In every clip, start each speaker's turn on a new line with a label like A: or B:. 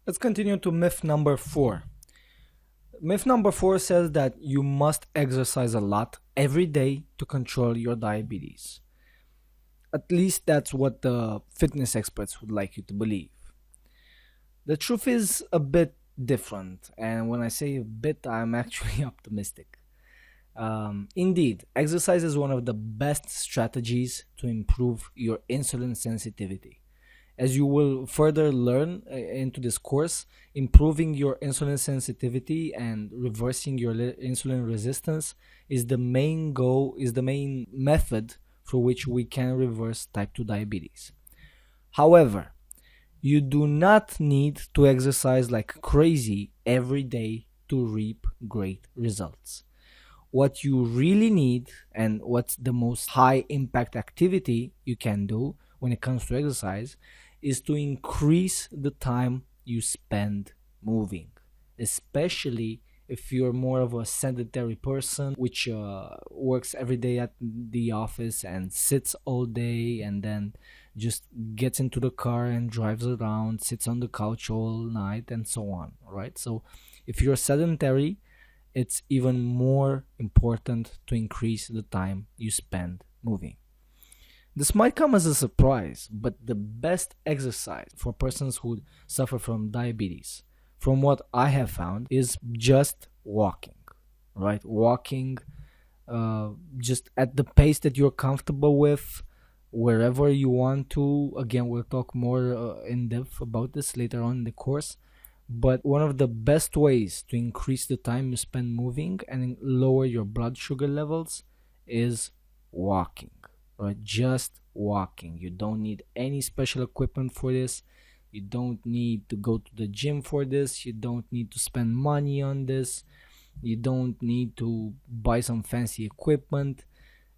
A: Let's continue to myth number 4. Myth number 4 says that you must exercise a lot every day to control your diabetes. At least that's what the fitness experts would like you to believe. The truth is a bit different, and when I say a bit, I'm actually optimistic. Indeed, exercise is one of the best strategies to improve your insulin sensitivity. As you will further learn into this course, improving your insulin sensitivity and reversing your insulin resistance is the main goal, is the main method through which we can reverse type 2 diabetes. However, you do not need to exercise like crazy every day to reap great results. What you really need, and what's the most high impact activity you can do when it comes to exercise, is to increase the time you spend moving, especially if you're more of a sedentary person which works every day at the office and sits all day and then just gets into the car and drives around, sits on the couch all night and so on, right? So if you're sedentary, it's even more important to increase the time you spend moving. This might come as a surprise, but the best exercise for persons who suffer from diabetes, from what I have found, is just walking, right? Walking just at the pace that you're comfortable with, wherever you want to. Again, we'll talk more in depth about this later on in the course. But one of the best ways to increase the time you spend moving and lower your blood sugar levels is walking, right? Just walking. You don't need any special equipment for this. You don't need to go to the gym for this. You don't need to spend money on this. You don't need to buy some fancy equipment.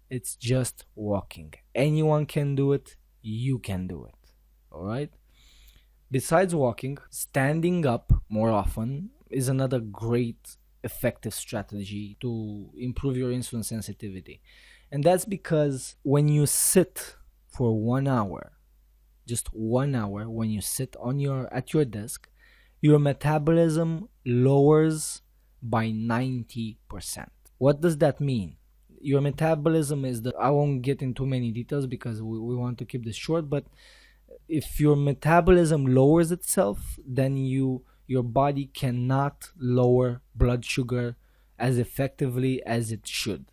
A: It's just walking. Anyone can do it. You can do it. All right? Besides walking, standing up more often is another great effective strategy to improve your insulin sensitivity. And that's because when you sit for 1 hour, just 1 hour, when you sit at your desk, your metabolism lowers by 90%. What does that mean? Your metabolism is I won't get into many details because we want to keep this short, but if your metabolism lowers itself, then your body cannot lower blood sugar as effectively as it should,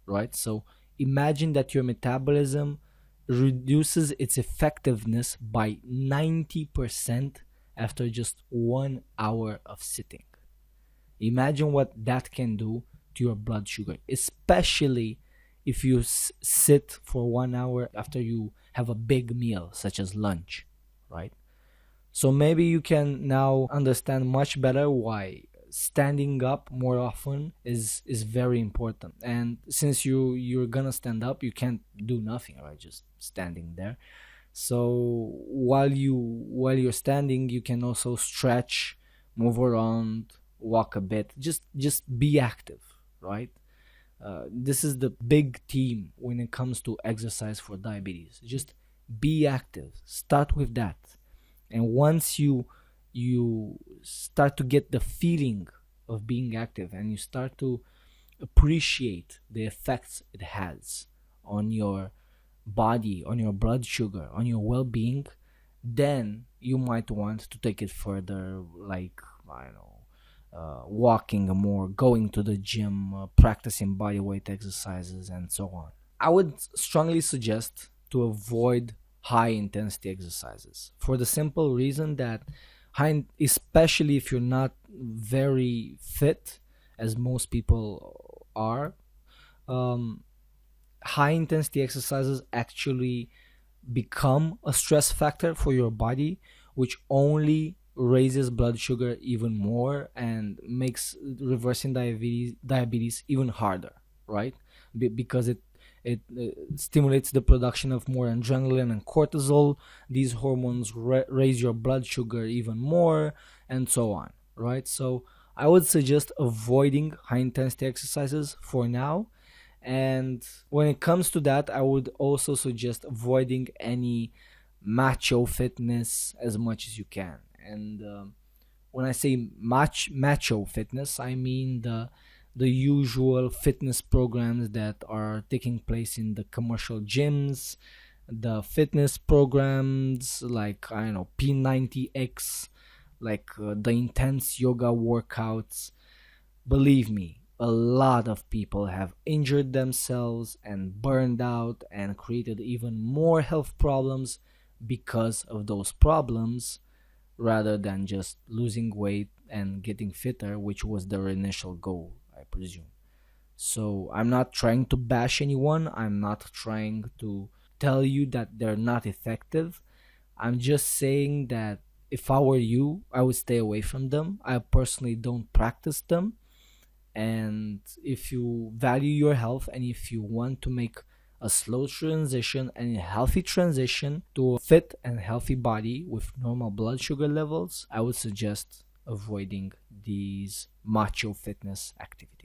A: right? So imagine that your metabolism reduces its effectiveness by 90% after just 1 hour of sitting. Imagine what that can do to your blood sugar, especially if you sit for 1 hour after you have a big meal such as lunch, right? So maybe you can now understand much better why standing up more often is very important. And since you're gonna stand up, you can't do nothing, right? Just standing there. So while you're standing, you can also stretch, move around, walk a bit, just be active, right? This is the big theme when it comes to exercise for diabetes. Just be active. Start with that. And once you start to get the feeling of being active and you start to appreciate the effects it has on your body, on your blood sugar, on your well-being, then you might want to take it further, like, I don't know, walking more, going to the gym, practicing bodyweight exercises, and so on. I would strongly suggest to avoid high intensity exercises for the simple reason that especially if you're not very fit, as most people are, high intensity exercises actually become a stress factor for your body, which only raises blood sugar even more and makes reversing diabetes even harder, right? Because it stimulates the production of more adrenaline and cortisol. These hormones raise your blood sugar even more, and so on, right? So I would suggest avoiding high intensity exercises for now. And when it comes to that, I would also suggest avoiding any macho fitness as much as you can. And When I say macho fitness, I mean the usual fitness programs that are taking place in the commercial gyms, the fitness programs like, I don't know, P90X, like the intense yoga workouts. Believe me, a lot of people have injured themselves and burned out and created even more health problems because of those problems, rather than just losing weight and getting fitter, which was their initial goal, I presume. So I'm not trying to bash anyone. I'm not trying to tell you that they're not effective. I'm just saying that if I were you, I would stay away from them. I personally don't practice them. And if you value your health and if you want to make a slow transition and a healthy transition to a fit and healthy body with normal blood sugar levels, I would suggest avoiding these macho fitness activities.